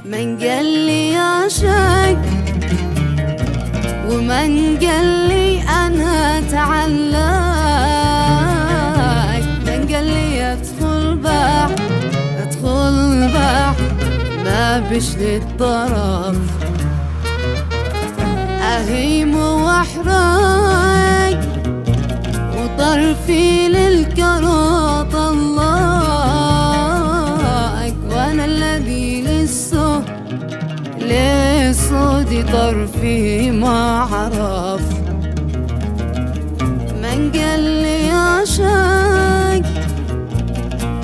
من قال لي عاشق ومن قال لي أنا أتعلق، من قال لي ادخل بحر ما بش للطرف، أهيم واحرق وطرفي للكرات الله، وانا الذي للصود طرفي ما عرف. من قال لي عاشق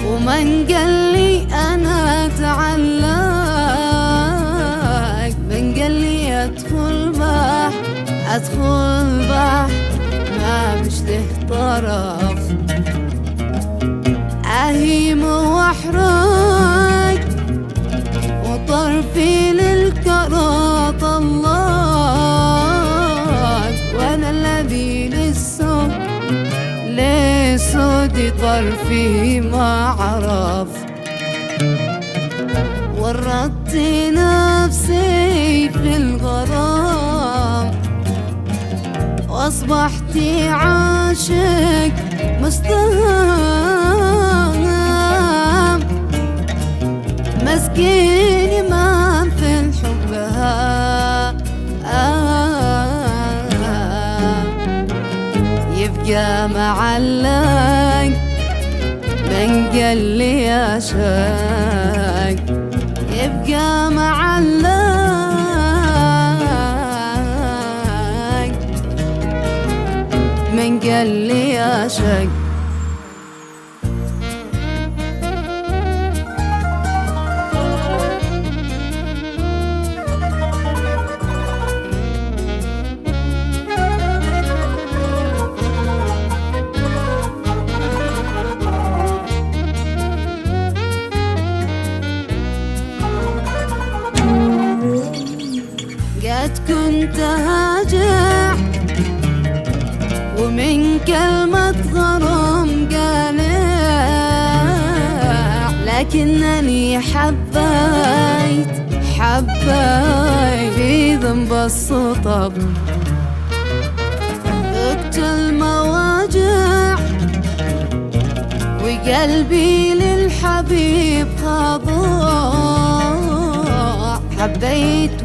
ومن قال لي انا اتعلق، من قال لي ادخل بحر ما مش له طرف، أهيم واحرق وطرفي للكرات الله، وانا الذي للسود طرفي ما عرف. ورطت نفسي في الغرام واصبحت عاشق مستهام، مسكين ما في الحب يبقى معلق. من قال لي عاشق يبقى معلق، من قال لي عاشق. قد كنت هاجع ومن كلمة غرام قالع، لكنني حبيت في ذنب السطب، ذقت المواجع وقلبي للحبيب خضوع، حبيت